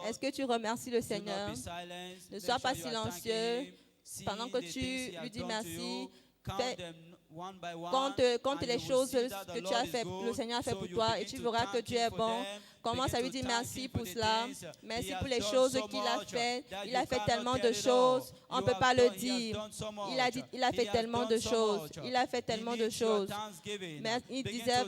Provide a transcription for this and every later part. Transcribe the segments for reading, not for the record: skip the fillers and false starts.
Est-ce que tu remercies le Seigneur? Ne sois pas silencieux. Pendant que tu lui dis merci, compte les choses que tu as fait, le Seigneur a fait pour toi et tu verras que Dieu est bon. Commence à lui dire merci pour cela. Merci pour les choses qu'il a fait. Il a fait tellement de choses, on ne peut pas le dire. Il a fait tellement de choses. Il a fait tellement de choses. Mais il disait,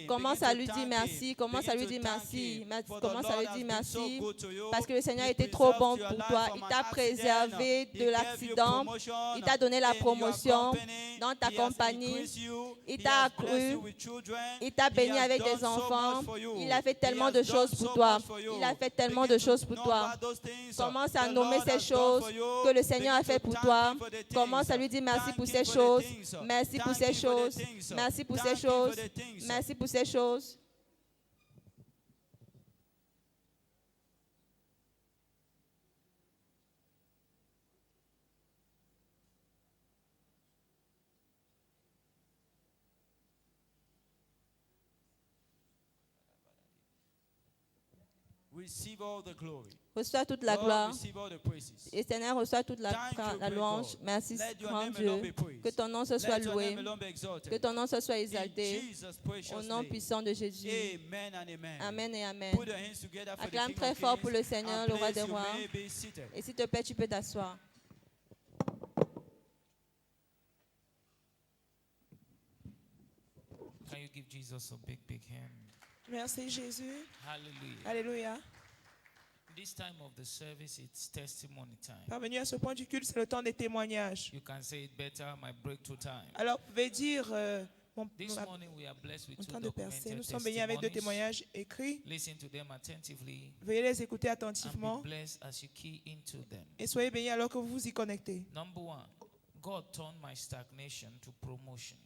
commence à lui dire merci, commence à lui dire merci, commence à lui dire merci, parce que le Seigneur était trop bon pour toi. Il t'a préservé de l'accident. Il t'a donné la promotion dans ta compagnie. Il t'a accru. Il t'a béni avec des enfants. Il a fait tellement de choses pour toi. Il a fait tellement de choses pour toi. Commence à nommer ces choses que le Seigneur a fait pour toi. Commence à lui dire merci pour ces choses. Merci pour ces choses. Merci pour ces choses. Merci pour ces choses. Reçois toute la gloire. Et Seigneur, reçois toute la louange. Merci, grand Dieu. Que ton nom se soit loué. Que ton nom se soit exalté. Au nom puissant de Jésus. Amen et amen. Acclame très fort pour le Seigneur, le roi des rois. Et s'il te plaît, tu peux t'asseoir. Can you give Jesus a big hand? Merci Jésus. Hallelujah. Alléluia. This time of the service, it's testimony time. Parvenu à ce point du culte, c'est le temps des témoignages. You can say it better, my breakthrough time. Alors, vous pouvez dire, This morning we are blessed with en two temps de percer, documented nous sommes bénis avec 2 témoignages écrits. Listen to them attentively. Veuillez les écouter And attentivement be blessed as you key into them. et soyez bénis alors que vous vous y connectez. Number one, God turned my stagnation to promotion.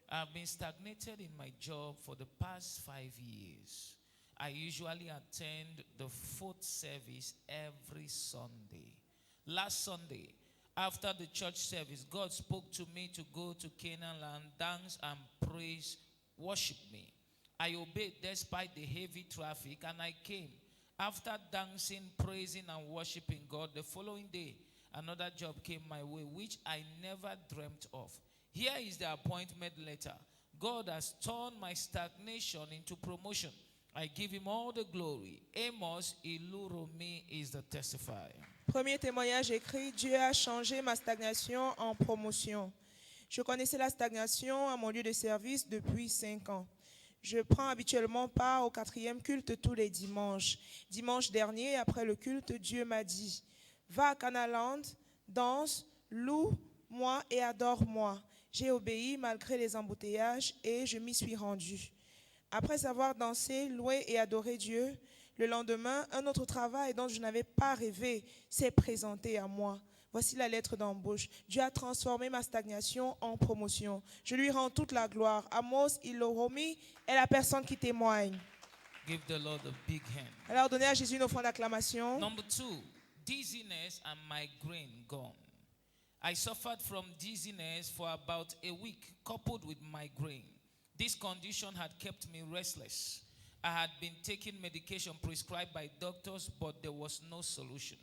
I've been stagnated in my job for the past 5 years. I usually attend the 4th service every Sunday. Last Sunday, after the church service, God spoke to me to go to Canaan land, dance and praise, worship me. I obeyed despite the heavy traffic and I came. After dancing, praising and worshiping God, the following day, another job came my way, which I never dreamt of. Here is the appointment letter. God has turned my stagnation into promotion. I give him all the glory. Amos Iluromi is the testifier. Premier témoignage écrit, Dieu a changé ma stagnation en promotion. Je connaissais la stagnation à mon lieu de service depuis 5 ans. Je prends habituellement part au 4e culte tous les dimanches. Dimanche dernier, après le culte, Dieu m'a dit, va à Canaland, danse, loue-moi et adore-moi. J'ai obéi malgré les embouteillages et je m'y suis rendu. Après avoir dansé, loué et adoré Dieu, le lendemain, un autre travail dont je n'avais pas rêvé s'est présenté à moi. Voici la lettre d'embauche. Dieu a transformé ma stagnation en promotion. Je lui rends toute la gloire. Amos Iluromi est la personne qui témoigne. Give the Lord a big hand. Alors donnez à Jésus une offrande d'acclamation. Number 2, dizziness and migraine gone. I suffered from dizziness for about a week, coupled with migraine. This condition had kept me restless. I had been taking medication prescribed by doctors, but there was no solution.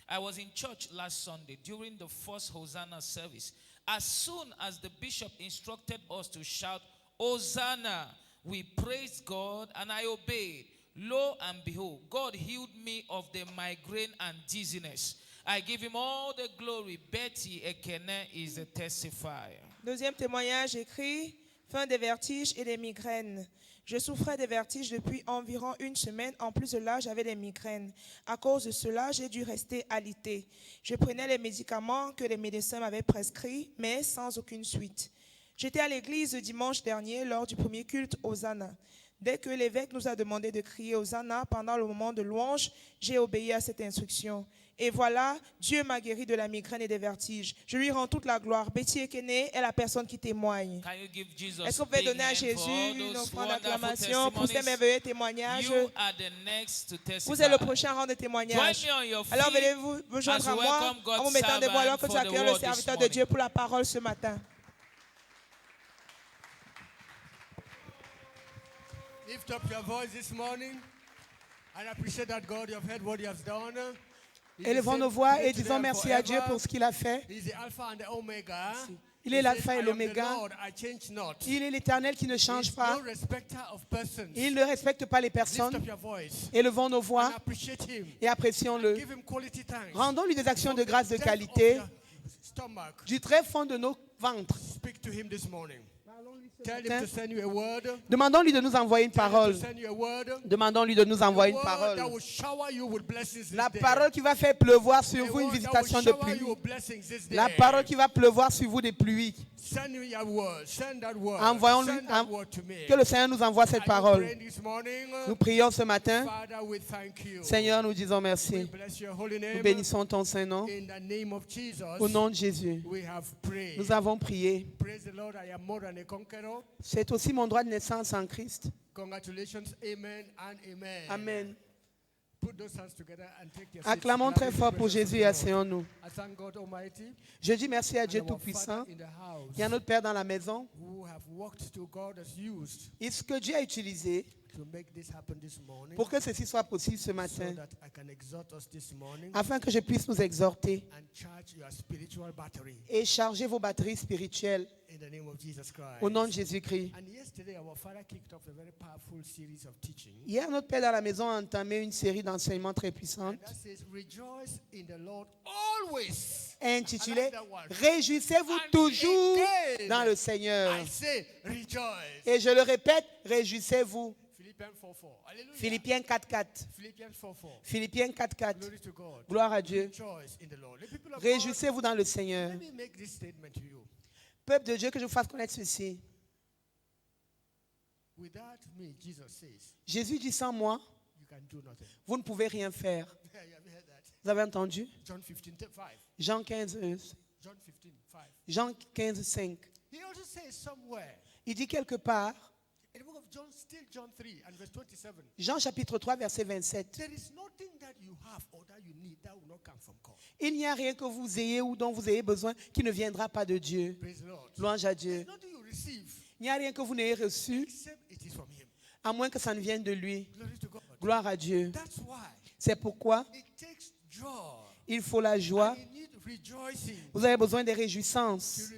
I was in church last Sunday during the first Hosanna service. As soon as the bishop instructed us to shout, Hosanna, we praised God and I obeyed. Lo and behold, God healed me of the migraine and dizziness. I give him all the glory. Betty Ekene is the testifier. Deuxième témoignage écrit, fin des vertiges et des migraines. Je souffrais des vertiges depuis environ 1 semaine. En plus de là, j'avais des migraines. À cause de cela, j'ai dû rester alité. Je prenais les médicaments que les médecins m'avaient prescrits, mais sans aucune suite. J'étais à l'église dimanche dernier lors du premier culte Hosanna. Dès que l'évêque nous a demandé de crier Hosanna pendant le moment de louange, j'ai obéi à cette instruction. Et voilà, Dieu m'a guéri de la migraine et des vertiges. Je lui rends toute la gloire. Betty Ekene est la personne qui témoigne. Est-ce que vous pouvez donner à Jésus une offrande d'acclamation pour ces merveilleux témoignages? Vous êtes le prochain rang de témoignage. Alors venez vous joindre à moi en vous mettant debout alors que tu accueilles le serviteur de Dieu pour la parole ce matin. Lift up your voice this morning. I appreciate that God, you have heard what He has done. He's the Élevons same nos voix today, et disons and merci à Dieu forever. pour ce qu'il a fait. He's the Alpha and the Omega. Il est He l'alpha says, et I am the l'oméga. Lord, I change not. Il est l'Éternel qui ne change He's pas. no respecter of persons. Il ne respecte pas les Lift personnes. up your voice Élevons nos and voix appreciate Him. et apprécions-le. Give Him quality thanks. Rendons-lui des actions de grâce de Depth of qualité your stomach. du très fond de nos ventres. Speak to Him this morning. Tell Him to send you a word. Demandons-lui de nous envoyer une Tell Him parole. to send you a word. Demandons-lui de nous envoyer une Word parole. that will shower you with blessings this La day. parole qui va faire pleuvoir sur A vous une word that visitation will de shower you pluie. with blessings this day. La parole qui va pleuvoir sur vous des pluies. Send me your word. Send that word. Envoyons-lui, Send that word to me. que le Seigneur nous envoie cette Are you parole. praying this morning? Nous prions ce matin. Father, we thank you. Seigneur, nous disons We merci. bless your holy Nous name. bénissons ton Saint-Nom. In the name of Jesus, Au nom de Jésus, we have prayed. nous avons prié. Praise the Lord, I am more than a conqueror. C'est aussi mon droit de naissance en Christ. Congratulations, amen and amen. Amen. Put those hands together and take your seats. Acclamons très fort pour Jésus et asseyons-nous. I thank God Almighty Je dis merci à Dieu and our Tout-Puissant. Father in the house Il y a notre Père dans la maison. who have worked to God has used Et ce que Dieu a utilisé to make this happen this morning, pour que ceci soit possible ce so matin, that I can exhort us this morning afin que je puisse nous exhorter and charge your spiritual battery et charger vos batteries spirituelles in the name of Jesus Christ. au nom de Jésus-Christ. And yesterday our Father kicked off a very powerful series of teaching. Hier, notre Père dans la maison a entamé une série d'enseignements très And puissantes that says, rejoice in the Lord always. intitulées I like that one. Réjouissez-vous And toujours again, dans le Seigneur. I say rejoice. Et je le répète, réjouissez-vous. Philippians 4:4. Hallelujah. Philippiens 4.4. Philippians 4:4. Philippiens 4.4. Glory to God. Gloire à Dieu. Rejoice in the Lord. The people of God, Réjouissez-vous dans le Seigneur. let me make this statement to you. Peuple de Dieu, que je vous fasse connaître ceci. Without me, Jesus says, Jésus dit sans moi, you can do nothing. vous ne pouvez rien faire. Yeah, you have heard that. Vous avez entendu? John 15:5. Jean 15, John 15:5. Jean 15, 5. He also says somewhere Il dit quelque part, in the book of John, still John 3 and verse 27. Jean chapitre 3, verset 27. There is nothing that you have or that you need that will not come from God. Il n'y a rien que vous ayez ou dont vous ayez besoin qui ne viendra pas de Dieu. Praise the Lord. Louange à There's Dieu. nothing you receive Il n'y a rien que vous n'ayez reçu, except it is from Him. à moins que ça ne vienne de lui. Glory to God. Gloire à Dieu. That's why C'est pourquoi it takes joy. il faut la joie. And you need rejoicing Vous avez besoin des réjouissances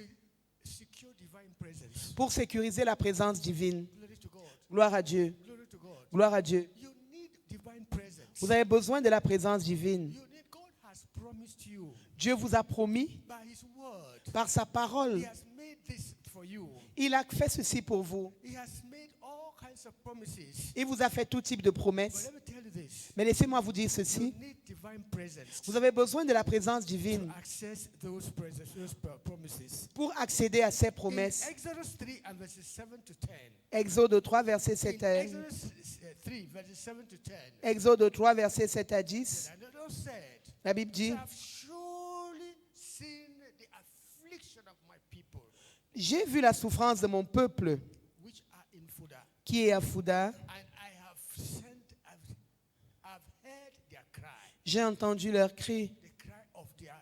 to secure divine presence. pour sécuriser la présence divine. Glory to God. Gloire à Dieu. Glory to God. Gloire à Dieu. You need divine presence. Vous avez besoin de la présence divine. You need, God has promised you Dieu vous a promis by His word. par sa He parole. has made this for you. Il a fait ceci pour vous. He has made all kinds of promises. Il vous a fait tout type de But promesses. let me tell you this. Mais laissez-moi vous dire You ceci. need divine presence Vous avez besoin de la présence to divine access those promises. pour accéder à ces In promesses. Exodus 3 and verses 7 to 10. Exode 3, verset In 7 à Exodus 3 verses 7 to 10. Exode 3, verset 7 à 10. And the Lord said, La Bible I dit, have surely seen the affliction of my people, j'ai vu la souffrance de mon peuple which are in Fuda, qui est à Fouda. and I have I've heard their cry, J'ai entendu leur cri, the cry of their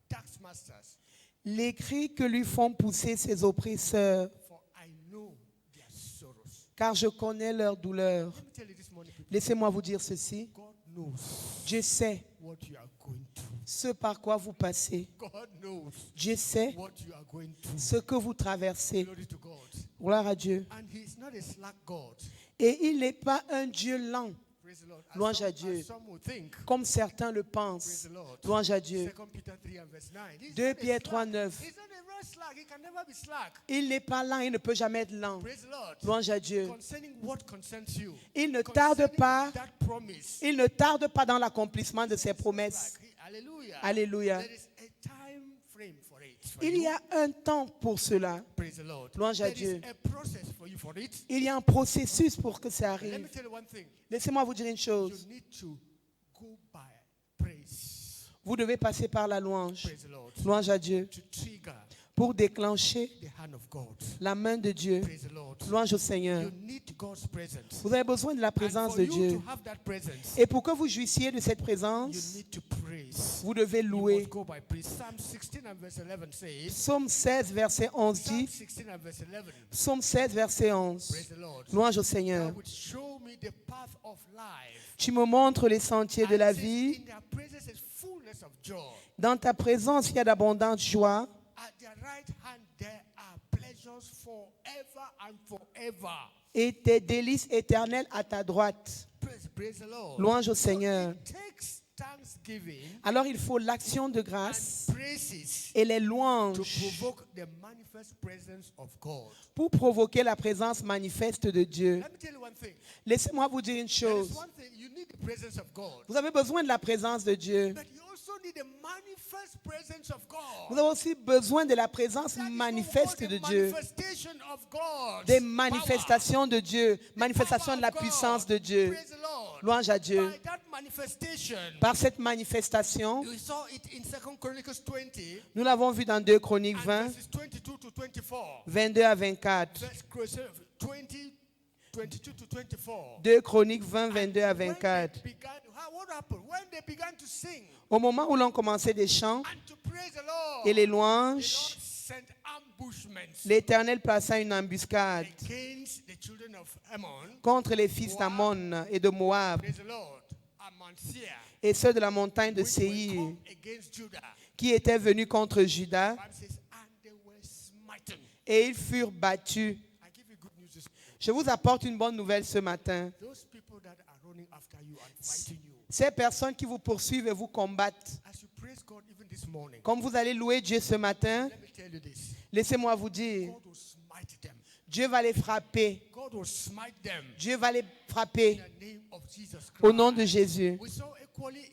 taskmasters, les cris que lui font pousser ses oppresseurs, for I know their sorrows. car je connais leur douleur. Let me tell you this morning, people, Laissez-moi vous dire ceci. God knows Dieu sait what you are going through. ce par quoi vous passez. God knows Dieu sait what you are going through. ce que vous traversez. Glory to God. Gloire à Dieu. And He is not a slack God. Et il n'est pas un Dieu lent, Praise the Lord. Louange à Dieu. As some will think. comme certains le Praise pensent. the Lord. Louange à Dieu. 2 Peter 3 and verse 9. He's 2 not a Pierre slack. 3, 9. He's not a real slack. He can never be slack. Il n'est pas lent, il ne peut jamais être lent. Praise the Lord. Louange à Dieu. Concerning what concerns you. Il ne tarde Concerning pas, that promise. il ne tarde pas dans l'accomplissement de ses promesses. Hallelujah. Alléluia. There is a time frame for it. For Il you. y a un temps pour cela. Praise the Lord. Louange à There Dieu. is a process for you for it. Il y a un processus pour que ça Let me arrive. tell you one thing. Laissez-moi vous dire une You chose. need to go by praise. Vous devez passer par la louange. Praise the Lord. Louange à Dieu. To trigger pour déclencher the hand of God. la main de Dieu. Praise the Lord. Louange au Seigneur. You need God's presence. Vous avez besoin de la And présence for de you Dieu. to have that presence, Et pour que vous jouissiez de cette you présence, need to praise. vous devez You louer. must go by praise. Psalm 16 and verse 11 says, Psaume 16, verset 11 Psalm dit, 16 and verse 11, Psaume 16, verset 11. praise the Lord. Louange au Thou Seigneur. would show me the path of life. Tu me montres les sentiers de And la it says, vie. in their presence is fullness of joy. Dans ta présence, il y a d'abondantes joies. At their right hand there are pleasures forever and forever. Et tes délices éternelles à ta droite. Praise the Lord. Louange au So Seigneur. it takes thanksgiving Alors il faut l'action de grâce and praises et les to louanges provoke the manifest presence of God. pour provoquer la présence manifeste de Dieu. Let me tell you one thing. Laissez-moi vous dire une There is chose. one thing, you need the presence of God. Vous avez besoin de la présence de Dieu. But you also need the manifest presence of God. Vous avez aussi besoin de la présence That is what we manifeste call de the Dieu. manifestation of God's Des power. manifestations de Dieu. Manifestation de la puissance de Dieu. Praise the Lord. Louange à Dieu. By that manifestation, Par cette manifestation, we saw it in 2 Chronicles 20, nous l'avons vu dans 2 Chroniques and 20, verses 22 to 24. 22 à 24. Verse 20, 22 to 24. 2 Chroniques 20, 22 à When they 24. what happened? When they began to sing Au moment où l'on commençait des chants and to praise the Lord, et les the Lord louanges, sent ambushments l'Éternel plaça une embuscade against the children of Ammon. contre les fils d'Ammon et de Moab Praise the Lord. Mount Seir, et ceux de la montagne de which were Séir come against Judah. qui étaient venus contre Juda The Bible says, and they were smitten. et ils furent battus. I give you good news this morning. Je vous apporte une bonne nouvelle ce matin. Those people that are running after you and fighting you, Ces personnes qui vous poursuivent et vous combattent, as you praise God even this morning, comme vous allez louer Dieu ce matin, let me tell you this. laissez-moi vous dire, God will smite them. Dieu va les frapper. God will smite them Dieu va les in frapper the name of Jesus Christ. au nom de Jésus. We saw equally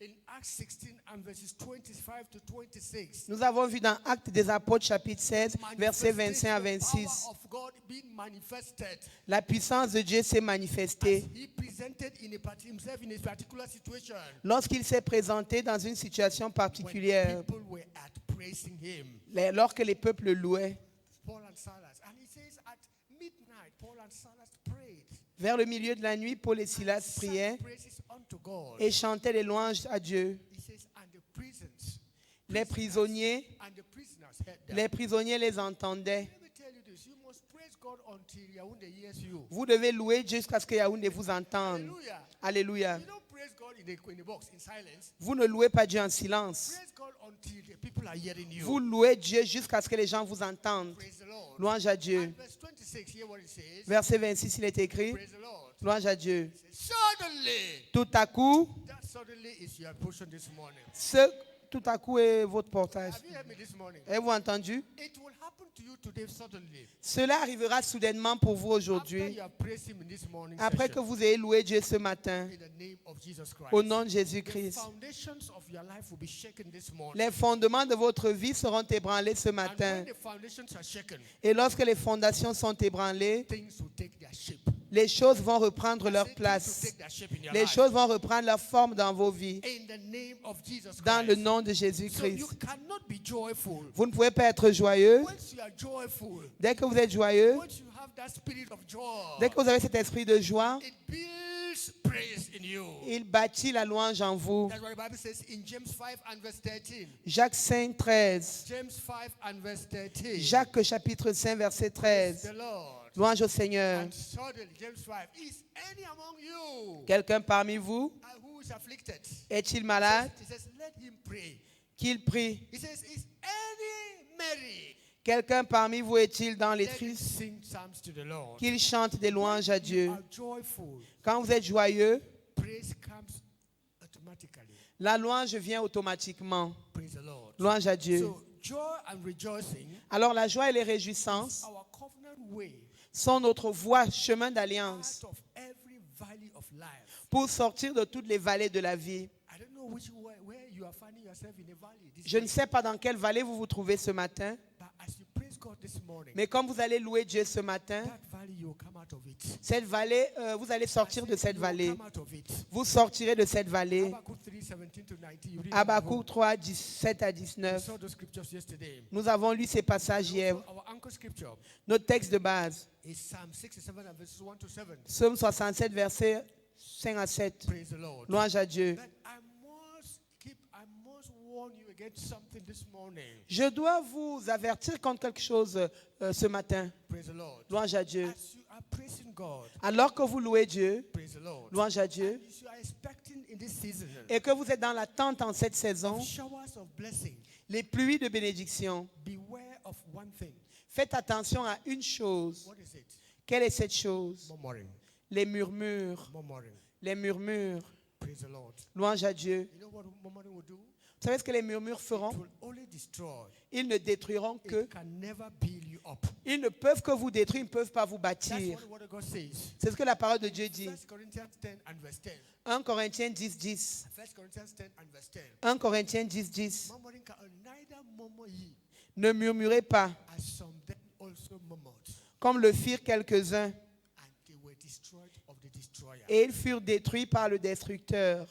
in Acts 16 and verses 25 to 26. Nous avons vu dans Actes des Apôtres chapitre 16, versets 25 à Manifestation, 26. power of God being manifested. La puissance de Dieu s'est manifestée He presented himself in a particular situation lorsqu'il s'est présenté dans une situation when particulière, people were at praising him. lorsque les peuples le louaient. Paul and Silas. And he says at midnight, Paul and Silas prayed. Vers le milieu de la nuit, Paul et Silas Sang priaient praises unto God. et chantaient les louanges à Dieu. He says, and the prisons, Les prisonniers, and the prisoners heard them. les prisonniers les entendaient. Let me tell you this, you must praise God until Yaoundé hears you. Vous devez louer Dieu jusqu'à ce que Yaoundé vous entende. Hallelujah. Alléluia. You don't praise God in a box, in silence. Vous ne louez pas Dieu en silence. Praise God until the people are hearing you. Vous louez Dieu jusqu'à ce que les gens vous entendent. Praise the Lord. Louange à Dieu. And verse 26, hear what it says. Verset 26, il est écrit, Praise the Lord. louange à Dieu. Suddenly, Tout à coup, that suddenly is your portion this morning. tout à coup est votre portage. Have you heard me this morning? Avez-vous entendu? It will happen to you today suddenly. Cela arrivera soudainement pour vous After aujourd'hui, you have praised him in this morning après que session, vous ayez loué Dieu ce matin, in the name of Jesus Christ. au nom de The Jésus-Christ. foundations of your life will be shaken this morning. Les fondements de votre vie seront ébranlés ce And matin. when the foundations are shaken, Et lorsque les fondations sont ébranlées, things will take their shape. les choses vont reprendre leur Say, things will place. take their shape in your Les life. choses vont reprendre leur forme dans vos vies, In the name of Jesus dans le Christ. nom de So Jésus-Christ. you cannot be joyful. Vous ne pouvez pas être joyeux. Once you are joyful, Dès que vous êtes joyeux, once you have that spirit of joy, dès que vous avez cet esprit de joie, it builds praise in you. il bâtit la louange en vous. That's what the Bible says in James 5 and verse 13. Jacques 5, 13. James 5 and verse 13. Jacques chapitre 5, verset 13. The Lord. Louange au Seigneur. And suddenly, James 5, is any among you Quelqu'un parmi vous who is afflicted? est-il malade? He says, let him pray. Qu'il prie. He says, is any merry? Quelqu'un parmi vous est-il dans les Let him tristes? sing psalms to the Lord. Qu'il chante des louanges à You Dieu. are joyful. Quand vous êtes joyeux, Praise comes automatically. la louange vient automatiquement. Praise the Lord. Louange à Dieu. So joy and rejoicing, Alors la joie et les réjouissances our covenant way, sont notre voie, chemin d'alliance, out of every valley of life. pour sortir de toutes les vallées de la vie. I don't know where you are finding yourself in a valley. This Je ne day, sais pas dans quelle vallée vous vous trouvez ce matin, but as you praise God this morning, mais comme vous allez louer Dieu ce matin, that valley you will come out of it. cette vallée, vous allez sortir de cette You will vallée. come out of it. Vous sortirez de cette vallée. Habakkuk 3 17 to 19. You read Habakkuk 3, 17 à we 19. saw those scriptures yesterday. Nous avons lu ces passages hier. Our anchor scripture Notre texte de base, is Psalm 67 and verses 1 to 7. Psaume 67, versets 5 à 7. Praise the Lord. Louange à Dieu. But I must warn you against something this morning. Je dois vous avertir contre quelque chose ce matin. Praise the Lord. Louange à Dieu. As you are praising God, Alors que vous louez Dieu, praise the Lord. louange à Dieu, And you are expecting in this season et que vous êtes dans l'attente en cette saison, showers of blessing. les pluies de bénédiction, Beware of one thing. faites attention à une chose. What is it? Quelle est cette chose? Murmuring. Les murmures. Murmuring. Les murmures. Praise the Lord. Louange à Dieu. You know what murmuring will do? Vous savez ce que les murmures feront? It will only destroy. Ils ne détruiront que. It can never build you up. Ils ne peuvent que vous détruire, ils ne peuvent pas vous That's bâtir. what the word of God says. C'est ce que la parole de Dieu dit. 1 Corinthians 10 and verse 10. 1 Corinthiens 10, 10. 1 Corinthians 10 and verse 10. 1 Corinthiens 10, 10. Murmuring can neither murmur ye, Ne murmurez pas, as some then also murmured, comme le firent quelques-uns, and they were destroyed of the destroyer. et ils furent détruits par le destructeur.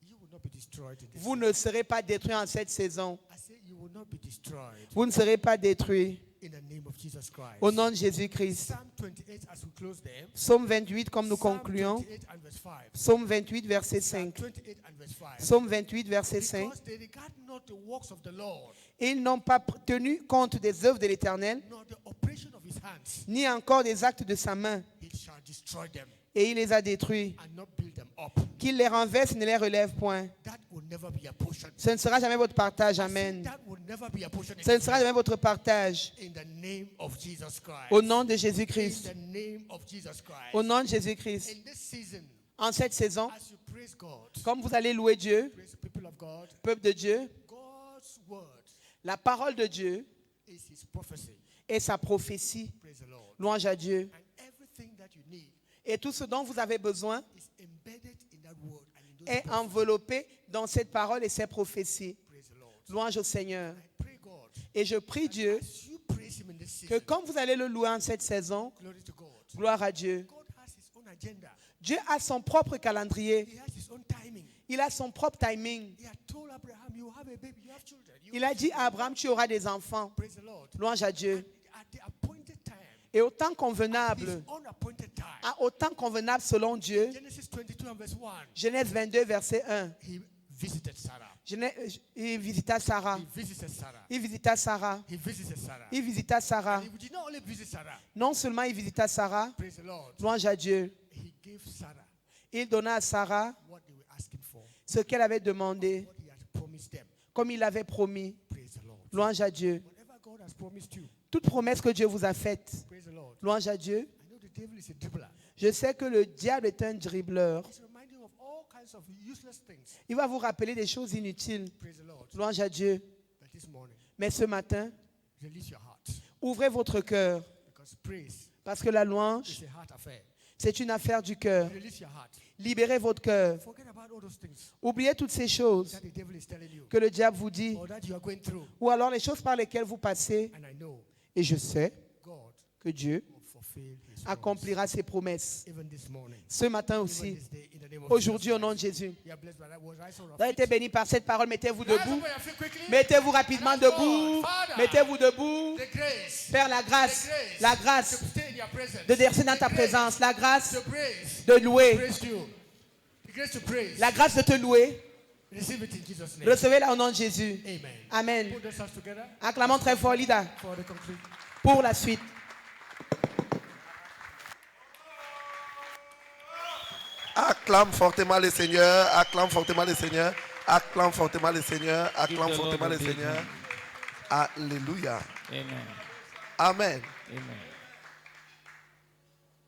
You will not be destroyed in this Vous season. ne serez pas détruits en cette saison. I say you will not be destroyed Vous ne serez pas détruits. in the name of Jesus Christ. Au nom de Jésus-Christ. Psalm 28 as we close there. Psaume 28, comme nous Psalm concluons. 28 and verse 5. Psaume 28, verset Psalm 5. 28 and verse 5. Psaume 28, verset 5. Because they regard not the works of the Lord, Ils n'ont pas tenu compte des œuvres de l'Éternel, nor the operation of his hands. ni encore des actes de sa main. He shall destroy them Et il les a détruits. and not build them up. Qu'il les renverse et ne les relève point. That will never be a portion. Ce ne sera jamais votre partage. I said Amen. that will never be a portion in Ce ne this sera life. jamais votre partage. In the name of Jesus Christ. Au nom de In Jésus-Christ. the name of Jesus Christ. Au nom de Jésus-Christ. In this season, En cette saison, as you praise God, comme vous allez louer Dieu, praise the people of God, peuple de Dieu, God's word la parole de Dieu is his prophecy. est sa prophétie. Praise the Lord. Louange à Dieu. And everything that you need Et tout ce dont vous avez besoin is embedded in that word and in those est prophecies. enveloppé dans cette parole et ces prophéties. Praise the Lord. Louange au Seigneur. I pray God, Et je prie Dieu as you praise him in this que season, comme vous allez le louer en cette saison, glory to God. gloire à Dieu. God has his own agenda. Dieu a son propre calendrier. He has his own timing. Il a son propre timing. He had told Abraham, you have a baby, you have children. Il a dit à Abraham, tu auras des enfants. Praise the Lord. Louange à Dieu. At the appointed time, Et au temps his convenable, own appointed time. à au temps convenable selon Dieu, Genesis 22 and verse 1, Genèse 22, verset 1. he visited Sarah. Il visita Sarah. He visited Sarah. Il visita Sarah. He visited Sarah. Il visita Sarah. And he did not only visit Sarah, Non seulement il visita Sarah, praise the Lord, louange à Dieu, he gave Sarah il donna à Sarah what they were asking for, ce qu'elle avait demandé, what he had promised them. comme il l'avait promis. Praise the Lord. Louange à Dieu. Whatever God has promised you, Toute promesse que Dieu vous a faite, praise the Lord. louange à Dieu. I know the devil is a dribbler. Je sais que le diable est un dribbleur. He's reminding you of all kinds of useless things. Il va vous rappeler des choses inutiles. Praise the Lord. Louange à Dieu. But this morning, Mais ce matin, release your heart. ouvrez votre cœur. Because praise Parce que la louange, is a heart affair. c'est une affaire du cœur. Release your heart. Libérez votre cœur. Forget about all those things Oubliez toutes ces choses that the devil is telling you que le diable vous dit. or that you are going through. Ou alors les choses par lesquelles vous passez. And I know Et je sais God que Dieu will fulfill his promise. accomplira ses promesses. Even this morning. Ce matin Even aussi. this day, in the name of Aujourd'hui, au Jesus nom de Christ. Jésus. You are blessed by that word. Rise on your Vous avez feet. été bénis par cette parole. Mettez-vous Rise debout. up on your feet quickly. Mettez-vous rapidement debout. Mettez-vous debout. The grace. Père, la grâce. La grâce To stay in your presence. de verser dans The ta grace présence. La grâce to praise. de louer. Praise you. The grace to praise. La grâce de te louer. Receive it in Jesus' name. Recevez-la au nom de Jésus. Amen. Amen. Put those hands together Acclamons très fort, Lida, for the conclusion. pour la suite. Acclame fortement le Seigneur, acclame fortement le Seigneur, acclame fortement le Seigneur, acclame Give the fortement Lord le a big Seigneur. hand. Alléluia. Amen. Amen. Amen.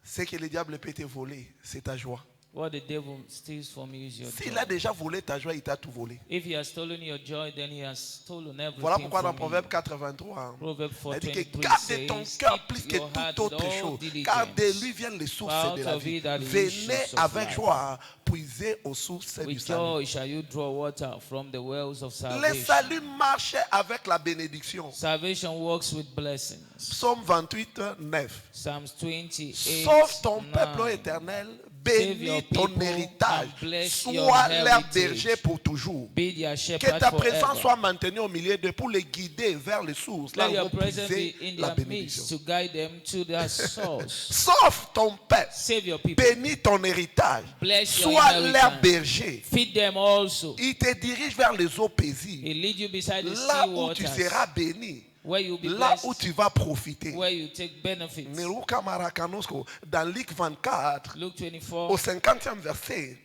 Ce que le diable peut te voler, c'est ta joie. What the devil steals from you is your S'il joy. a déjà volé ta joie, il t'a tout volé. If he has stolen your joy, then he has stolen everything Voilà pourquoi dans from Proverbe you. 83, Proverbe il dit que 4:23 garde ton says, cœur "Keep plus que your heart toute with autre all chose, diligence, car de lui viennent les sources for de out la of vie. it are the Venez issues of avec life. joie, puisez aux sources du With salut. joy shall you draw water from the wells of Le salvation." salut marche avec la bénédiction. Salvation works with blessings. Psaume 28, 9. Psalms 28. Sauve ton peuple, ô 9. éternel, Bénis ton people héritage. and bless your Sois leur heritage. berger pour toujours. Be their Que shepherd ta présence forever. soit maintenue au milieu d'eux pour les guider vers les sources. Là Let où your vont presence be puiser in la their bénédiction. midst to guide them to their source. Sauve ton peuple. Save your people. Bénis ton héritage. Bless your Sois leur inheritance. berger. Feed them also. Il te dirige vers les eaux paisibles. He lead you beside the Là sea où tu waters. seras béni. Where you be Là où blessed. tu vas profiter. Where you take benefits. Neruka Marakanosco, dans Luc 24, Luke au 24, 50e verset,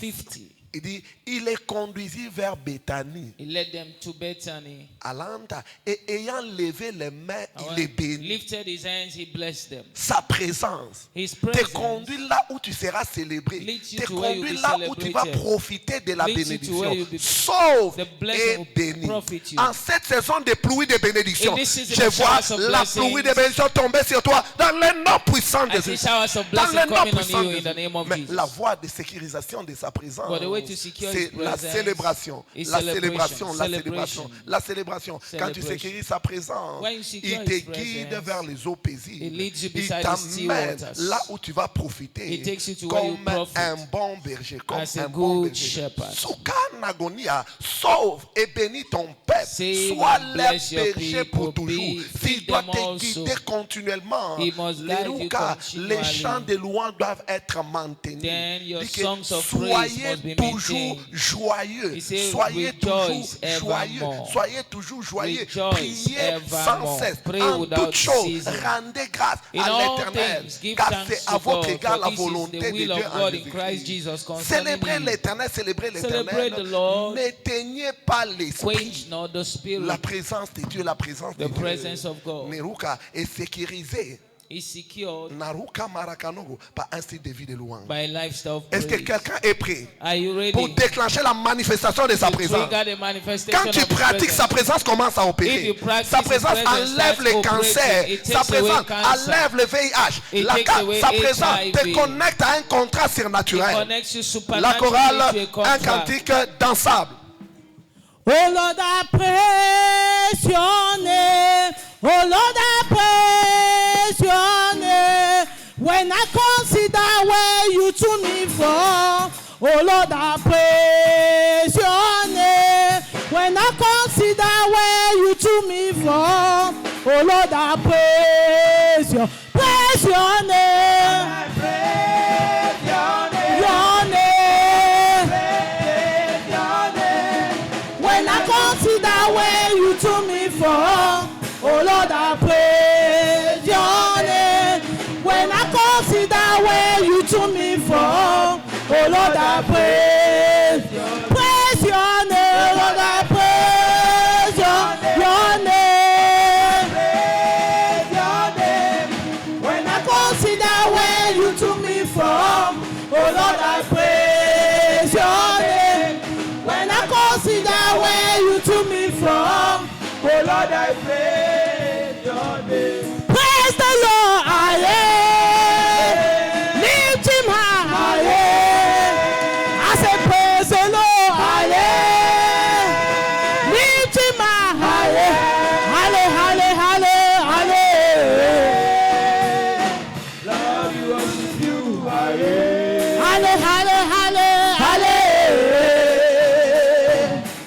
50. il dit, il les conduisit vers Béthanie, He led them to Bethany. Alanta, et ayant levé les mains, And il when les he bénit. lifted his hands, he blessed them. Sa présence His te presence conduit là où tu seras célébré, leads you te to where you'll conduit be là où tu vas celebrated. profiter de la Leads you to bénédiction. where you'll be- Sauve the blessing et will bénis. profit you. En cette saison de pluie de bénédiction, In this season je of vois showers of la blessings, pluie de bénédiction tomber sur toi dans le nom puissant de I see Jésus. showers of Dans blessing le nom coming puissant on de you in the Jésus. name of Mais Jesus. la voie de sécurisation de sa présence, But the way to secure c'est his la presence célébration. is La celebration, célébration, la celebration. célébration, la célébration. Quand tu Celebration. sécurises sa présence, When you secure il te his guide presence, vers les eaux paisibles. he leads you Il beside the still t'amène waters. là où tu vas profiter He takes you to where you comme profit. un bon berger, comme As a un bon good berger. shepherd. Soukanagonia, sauve et bénis ton peuple. Save Sois and leur bless your berger pour people. toujours. Be- S'il feed doit them te also. guider continuellement, He must guide you Leruka, les continually. chants de louange doivent être maintenus. Then your Dit que songs of praise soyez must be toujours maintained. joyeux. He said, Soyez toujours rejoice joyeux. evermore. Soyez toujours joyeux. Rejoice Priez evermore. sans cesse. Pray En without toutes choses, ceasing. rendez grâce In à all l'Éternel. things, give Car thanks c'est to à votre God, égard for la this is volonté the de will Dieu of en God in Christ Jésus-Christ. Jesus concerning Célébrez you. l'Éternel, célébrez Celebrate the l'Éternel. Lord. N'éteignez pas Quench l'esprit. not the spirit. La présence de Dieu, la présence de The Dieu. presence of God. Neruka est sécurisée. Is secured Naruka Marakanogo par un style de vie de louange. by a lifestyle of Est-ce que praise. quelqu'un est prêt Are you ready pour déclencher la manifestation de sa to présence? trigger the manifestation Quand tu of His pratiques, presence? sa présence commence à If opérer. you practice Sa His présence presence, enlève starts les operating. cancers. It Sa takes away présence cancer. enlève le VIH. It takes away Sa présence te HIV. connecte à un contrat It surnaturel. connects you La supernaturally chorale, to a un contract. cantique dansable. Oh Lord, I praise your name. Oh Lord, I praise your name. When I consider where you took me from. Oh Lord, I praise your name. When I consider where you took me from. Oh Lord, I praise your name. Your name. When I consider where you took me from, oh Lord, I praise your name. When I consider where you took me from, oh Lord, I praise your name. Lord, I praise your name. When I consider where you took me from, oh Lord, I praise your name. When I consider where you took me from, oh Lord, I praise your name. Praise the Lord, hallelujah. Lift him high, I say praise the Lord, hallelujah. Lift him high, hallelujah. Lord, we worship you,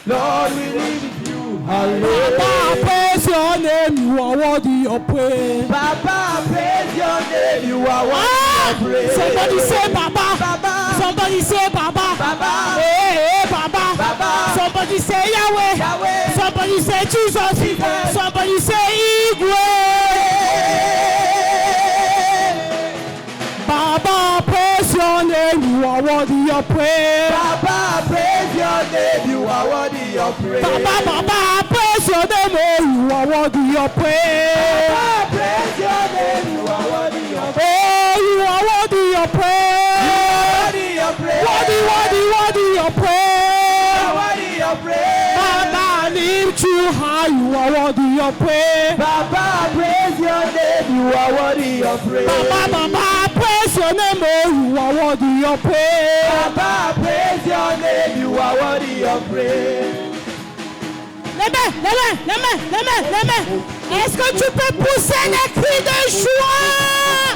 Lord, we worship you, Papa, praise your name, you are worthy of praise. Papa, praise your name, you are worthy of praise. Somebody say Baba, Baba. Somebody say Baba, Baba. Hey, Baba, Baba. Somebody say Yahweh, Yahweh. Somebody say Jesus, Jesus. Somebody say Igwe. Baba, praise your name, you are worthy of praise. Baba, praise your name, you are worthy of praise. Baba, praise your name, oh, you are worthy of praise. Baba, praise your name, you are worthy of praise. Oh, you are worthy of praise. Worthy of praise. Worthy of praise. Worthy of praise. Baba, lift you high, you are worthy of praise. Baba, praise your name, you are worthy of praise. Baba, praise your name, oh, you are worthy of praise. Baba, praise your name, you are worthy of praise. Les mains. Est-ce que tu peux pousser les cris de joie?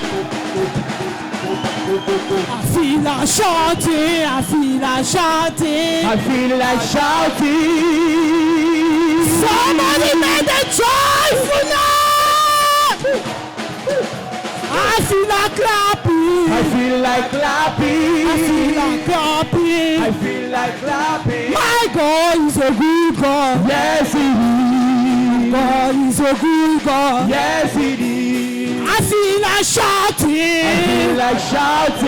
I feel like shouting, I feel like shouting. I feel like shouting. Somebody make a joyful noise. I feel like clapping. I feel like clapping. I feel like clapping. I feel like clapping. My God is a good God. Yes, it is. God is a good God. Yes, it is. I feel like shouting. I feel like shouting.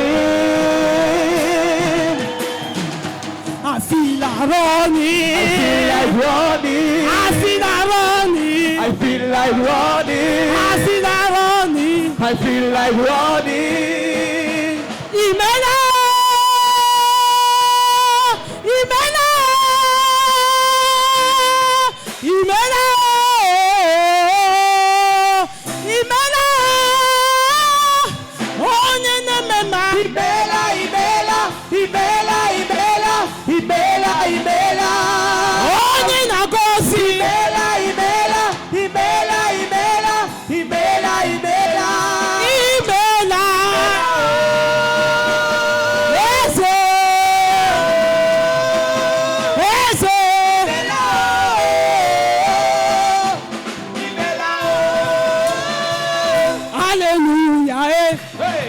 I feel like running. I feel like running. I feel like running. I feel like running. I feel like running. I feel like running. Imena, Imena, Imena, Imena. Onye na-emema. Ibela, Ibela, Ibela, Ibela, Ibela, Ibela. Onye na-agosi. Ibela, Ibela, Ibela, Ibela, Ibela, Ibela. Imela. Eze. Eze. Hallelujah. Hey.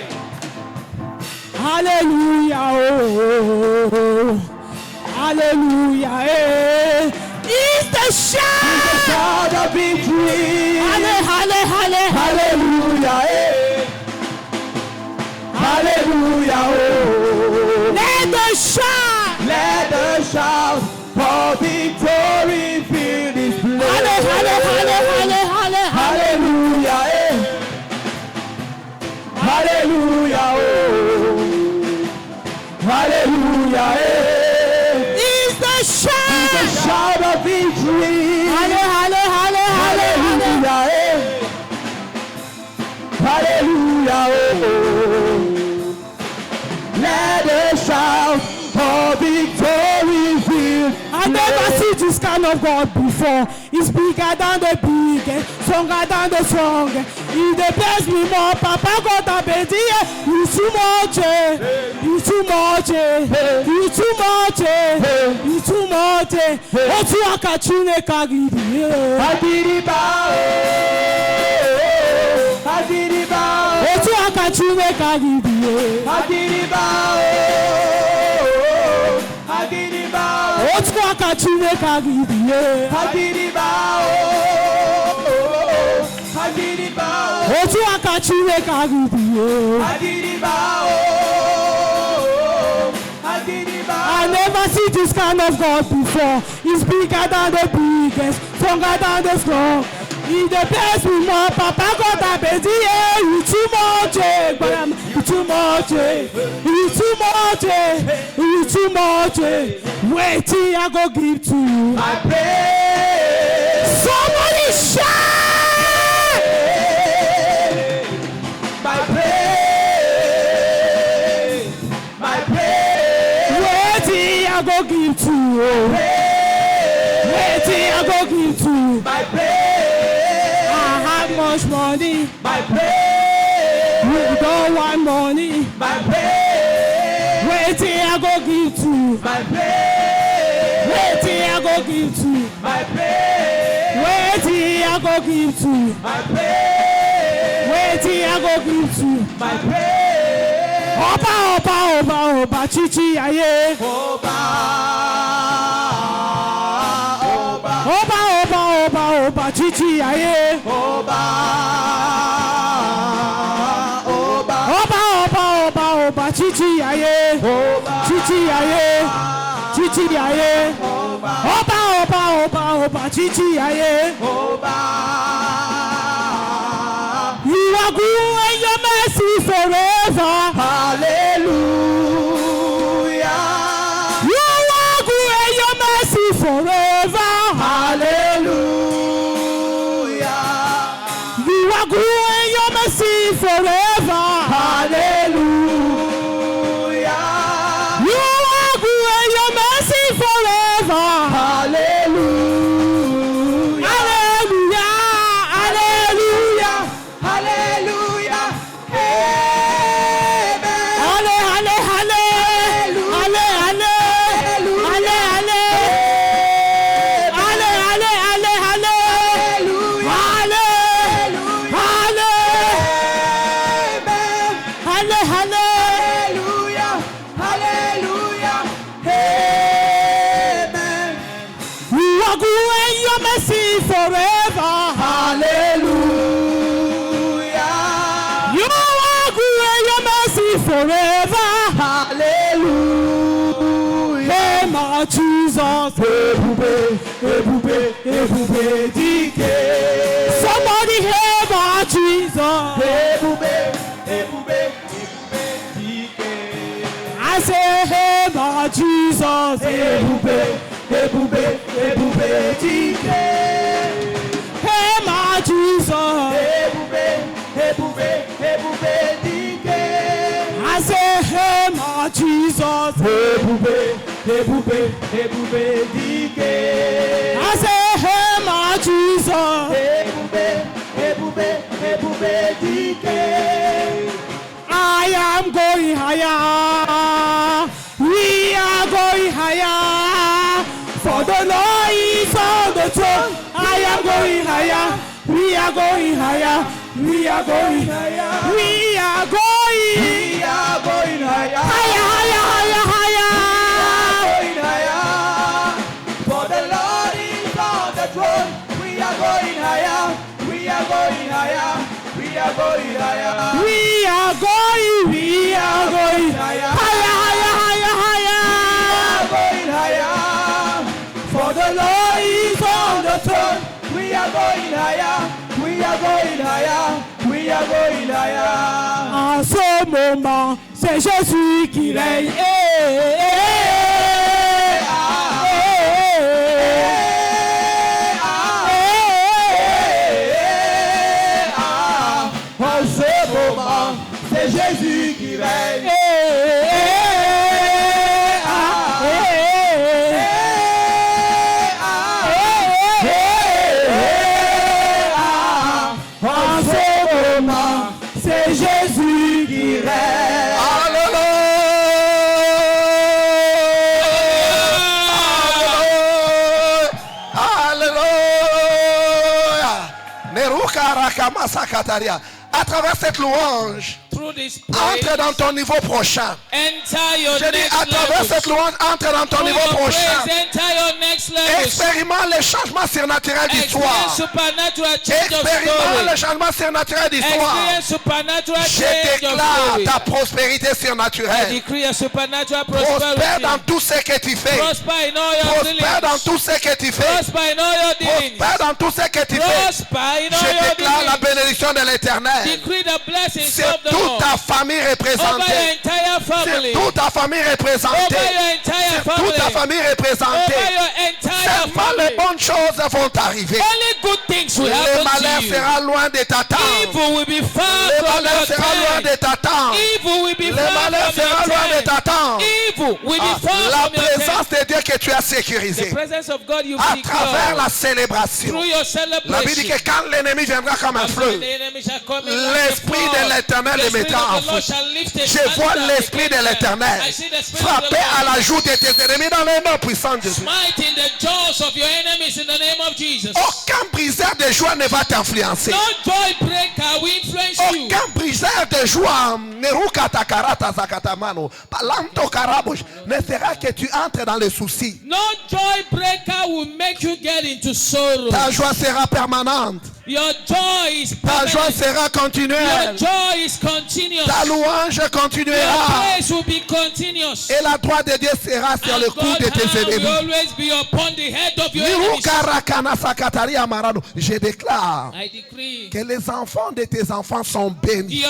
Hallelujah. Oh. Hallelujah. It's the shout. God of victory. Hallelujah. Hallelujah. Hallelujah. Oh. Let the shout. Let the shout for victory fill this place. Hallelujah. Hallelujah. Hallelujah. Oh. Hallelujah. It's the shout. The shout of victory. Hallelujah. Hallelujah. Hallelujah. Oh. Let the shout for victory fill. I never see this kind of God before. He's bigger than the big, stronger than the strong. He the best me more. Papa God a baby. You too much. You too much. You too much. You too much. Otu akachune kagidi. Adiribao. Adiribao. Otu akachune kagidi. Adiribao. Adiribao. Otu akachune kagidi. Adiribao. Adiribao. Otu akachune kagidi. Adiribao. Adiribao. I never see this kind of God before. He's bigger than the biggest, stronger than the strong. He's the best with more. Papa God a baby. You too much. You too much. You too much. You too much. Wait till I go give to you. I pray. Somebody shout. My praise. My praise. Wait till I go give to you. Wait till I go give to you. My praise. I have much money. My praise. You don't want money. My praise. Wait till I go give to you. My praise. Wait till I go give to you. My praise. Wait till I go give to you. My praise. Wait till I go give to you. My praise. Oba, chichi aye. Oba. Oba, chichi aye. Oba. Oba, chichi aye. Chichi aye. Chichi aye. Oba, chichi aye. You are good and your mercy forever. Hallelujah. You are good and your mercy forever. Hallelujah. You are good and your mercy forever. Hallelujah. You are good and your mercy forever. Hallelujah. Hallelujah. Hallelujah. Hallelujah. your mercy forever. Hallelujah. You are good and your mercy forever. Hallelujah. Hey, my Jesus. Somebody hey, my Jesus. I say, hey, my Jesus. Hey, my Jesus. I say, hey, my Jesus. I say, hey, my Jesus. I am going higher. We are going higher. For the Lord is on the throne. I am going higher. We are going higher. We are going higher. We are going higher, higher, higher, higher. Going higher. For the Lord is on the throne. We are going higher. We are going higher. We are going higher. We are going higher, higher, higher, higher. Going higher. For the Lord is on the throne. We are going higher. We are going higher. We are going higher. En ce moment, c'est Jésus qui règne. En ce moment, c'est Jésus qui règne. En ce moment, c'est Jésus qui règne. À travers cette louange, entre dans ton niveau prochain. Je dis à travers cette louange, entre dans ton niveau prochain. Expérimente le changement surnaturel d'histoire. Expérimente le changement surnaturel d'histoire. Je déclare ta prospérité surnaturelle. Prospère dans tout ce que tu fais. Prospère dans tout ce que tu fais. Prospère dans tout ce que tu fais. Je déclare la bénédiction de l'Éternel. C'est toute ta famille représentée. C'est toute ta famille représentée. C'est toute ta famille représentée. Seulement les bonnes choses vont arriver. Le malheur sera loin de t'attendre. Le malheur sera loin de t'attendre. Le malheur sera loin de t'attendre. La présence de Dieu que tu as sécurisée à travers la célébration. La Bible dit que quand l'ennemi viendra comme un fleuve, l'Esprit de l'Éternel le mettra en fuite. Je vois l'Esprit de l'Éternel frapper à la joue de tes ennemis dans le nom puissant de Jésus. Aucun briseur de joie ne va t'influencer. Aucun briseur de joie ne fera que tu entres dans les soucis. Ta joie sera permanente. Ta joie sera continuelle. Ta louange continuera. Et la droite de Dieu sera sur le cou de tes ennemis. Je déclare que les enfants de tes enfants sont bénis.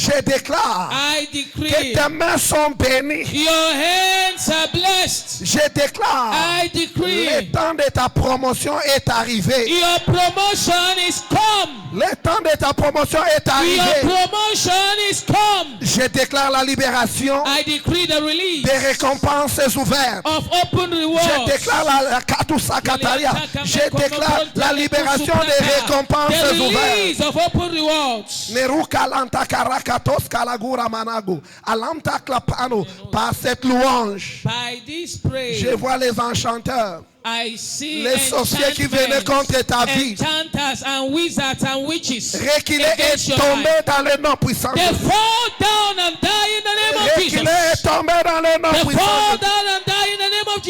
Je déclare que tes mains sont bénies. Je déclare le temps de ta promotion est arrivé. Le temps de ta promotion est arrivé. Je déclare la libération des récompenses ouvertes. Je déclare Je déclare la libération des récompenses ouvertes. Par cette louange, je vois les enchanteurs, les sorciers qui venaient contre ta vie, reculer et tomber dans le nom puissant. Reculer et tomber dans le nom puissant.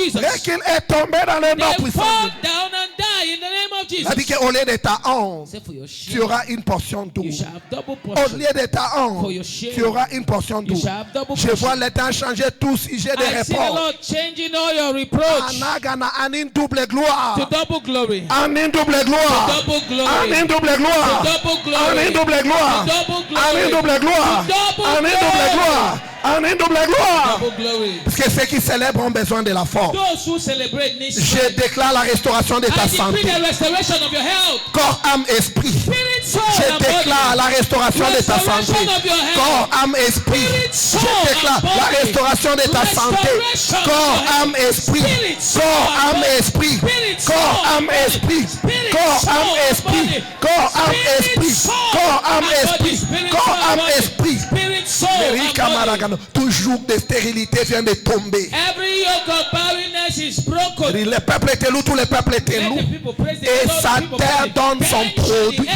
Jesus. Dès qu'il est tombé dans le nom They puissant, fall down and die in the name of il a dit Jesus. qu'au lieu de ta honte, Say for your tu shame, auras une portion you double. shall have double Au portion. lieu de ta honte, For your shame, tu auras une portion you double. shall have double Je portion. vois le temps changer tout sujet de I see the réponse. Lord changing all your reproach Anagana, en une double gloire. to double glory. En une double gloire. To double glory. En une double gloire. To double glory. En une double gloire. To double glory. En une double gloire. To double En une double glory. gloire. En une double gloire. Double glory. Parce que ceux qui célèbrent ont besoin de la force. Those who celebrate need Je strength. déclare la restauration de ta I santé. decree the restoration of your health. Corps, âme, esprit. Spirit, soul, Je and déclare body. la restauration de ta santé. Restoration of your health. Corps, âme, esprit. Spirit, soul, Je déclare and body. la restauration de ta santé. Restoration of Corps, your âme, esprit. Spirit, soul, Corps, and âme, body. esprit. Spirit, Corps, soul, âme, and esprit. body. Spirit, Corps, soul, âme, and esprit. body. Corps, âme, Spirit, esprit. soul, Corps, âme, and body. esprit. Spirit, Corps, soul, âme, and body. esprit. Spirit, soul, and body. Tout joug de stérilité vient de tomber. Every yoke of barrenness is broken. Le peuple était loup, tout le peuple était Let loup. the people praise the Et Lord, sa the people terre praise donne the son Lord. produit.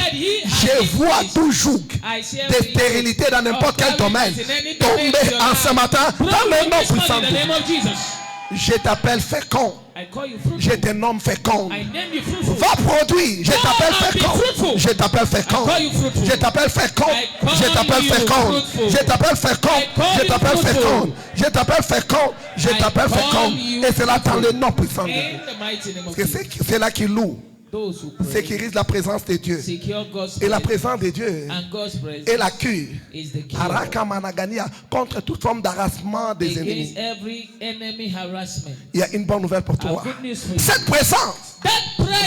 Je vois He tout joug I see de every stérilité dans n'importe quel domaine tomber en ce matin dans le nom puissant de in the name of Dieu. Jesus. Je t'appelle fécond. I call you fruitful. Je te nomme fécond. I name you fruitful. Va produire. Je t'appelle and be fécond. fruitful. Je t'appelle fécond. I call you fruitful. Je t'appelle fécond. I call Je t'appelle you fécond. fruitful. Je t'appelle fécond. I call Je you t'appelle fruitful. fécond. Je t'appelle fécond. Je I t'appelle call fécond. you Et c'est là dans le nom puissant de Dieu. In the mighty name of Parce que Jesus. c'est là qu'il loue. Those who pray, Sécurise la présence de Dieu. secure God's Et la presence. présence de Dieu And God's presence est la cure. is the cure Araka Managania, contre toute forme d'harassement des against ennemis. every enemy harassment. Il y a une bonne nouvelle pour toi. A good news for you. Cette présence That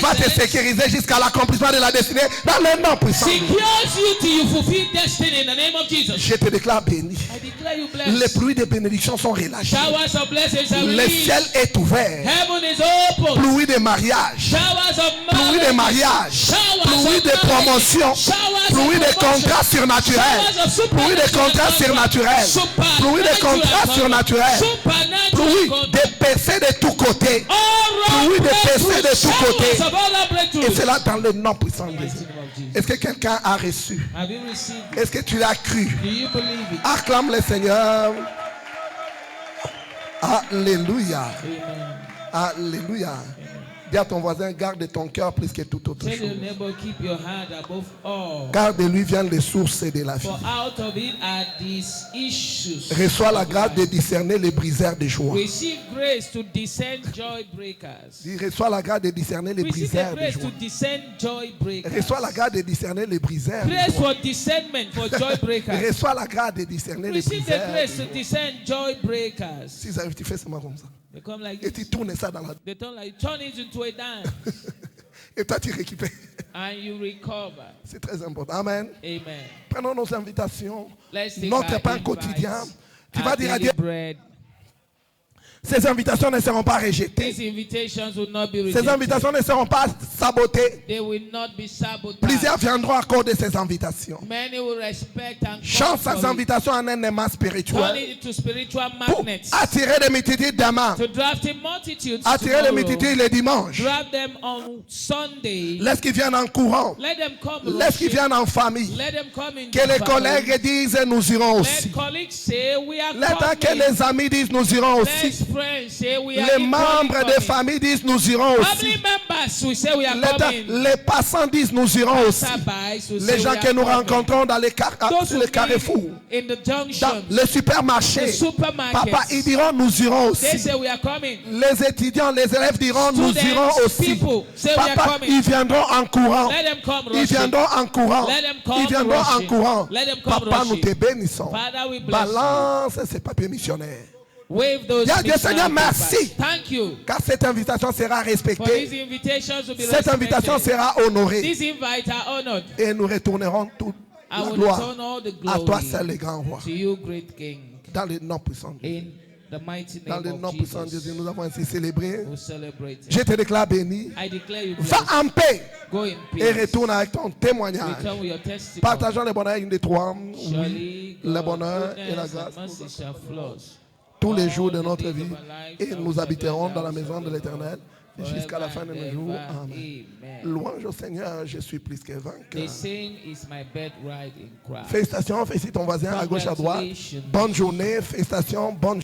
va te presence sécuriser jusqu'à l'accomplissement de la destinée dans le nom puissant. secures you till you fulfill destiny in the name of Jesus. Je te déclare béni. I declare you Les blessed. pluies de bénédiction sont relâchées. Showers of blessings are Le released. ciel est ouvert. Heaven is open. Pluie de mariage. Showers of Pluie de marriage. mariage. Showers Pluie of de marriage. promotion. Showers Pluie of de promotion. contrats surnaturels. Showers of Pluie de contrats surnaturels. Pluie de contrats surnaturels. Pluie de PC de tous côtés. Pluie de PC de tous côtés. Et c'est là dans le nom puissant de Jésus. Est-ce que quelqu'un a reçu? Have you received it? Est-ce que tu l'as cru? Do you believe it? Acclame le Seigneur. Alléluia. Amen. Alléluia. Dis à ton voisin, garde ton cœur plus que toute autre Tell your chose. neighbor, keep your heart above all. Car de lui viennent les sources de la vie. For out of it are these issues. Reçois la grâce de discerner les briseurs de joie. Receive grace to discern joy breakers. Dis, reçois la grâce de discerner les Receive the briseurs de grace to joie. discern joy breakers. Reçois la grâce de discerner les briseurs de Grace joie. for discernment for joy breakers. Reçois la grâce de discerner les Receive the briseurs grace de to joie. discern joy breakers. Si ça arrive, tu fais seulement comme ça. They come like Et this. tu tournes ça dans la... They turn it into a dance. Et toi, tu récupères. And you recover. C'est très important. Amen. Amen. Prenons nos invitations. Let's take Notre our pain invites, quotidien. Tu our vas dire à daily Dieu, bread. ces invitations ne seront pas rejetées. These invitations will not be Ces rejected. invitations ne seront pas sabotées. They will not be sabotaged. Plusieurs viendront à cause de ces invitations. Many will respect and Change come ces for it. invitations en un aimant Turn spirituel it into spiritual pour magnets. attirer les multitudes demain. To draft in multitudes Attirer les tomorrow. multitudes les dimanches. Draft them on Sunday. Laisse qu'ils viennent en courant. Let them come Laisse qu'ils rushing. viennent en famille. Let them come in Que the les family. collègues disent nous irons aussi. Let colleagues say we are Laisse que coming. les amis disent nous irons aussi. Let friends say we are Les equally membres coming. de famille disent nous irons aussi. Family members will say we are coming. Les passants disent nous irons aussi. Passerbys will say Les we gens are que nous coming. rencontrons dans les, Those sur who les carrefours, meet in the dans junction, les supermarchés. the supermarkets, Papa, ils diront nous irons they aussi. say we are coming. Les étudiants, les élèves diront nous Students, irons aussi. people say we are Papa, coming. ils viendront en courant. Let them come Ils rushing. viendront en courant. Let them come Ils viendront en rushing. courant. Let them come Papa, nous rushing. te bénissons. Father, we bless you. Balance ces papiers missionnaires. Wave those Dis à Dieu, missionary Seigneur, merci. papers. Thank you. Car cette invitation sera For these respectée. invitations will be Cette invitation respected. sera honorée. These invites are honored. Et nous retournerons toute I la will gloire return all the à toi glory seul, le grand roi. to you, great King. Dans le nom puissant de Dieu. In the mighty Dans le name nom of puissant de Jesus, Jésus, nous avons ainsi célébré. we'll celebrate. Je te déclare béni. I declare you Va blessed. en paix Go in et peace. retourne avec ton témoignage. Return with your testimony. Partageons le bonheur une des trois. Oui, Surely, le God's bonheur et la goodness grâce and mercy shall flow tous les all jours de the notre days vie of our life, et and nous we habiterons shall dans la dwell maison de in the l'Éternel jusqu'à la fin de nos jours. Amen. Amen. Louange au Seigneur, je suis plus que The vainqueur. same is my birthright in Christ. Félicitations, félicite ton voisin à gauche, à droite. Congratulations. Bonne journée, félicitations, bonne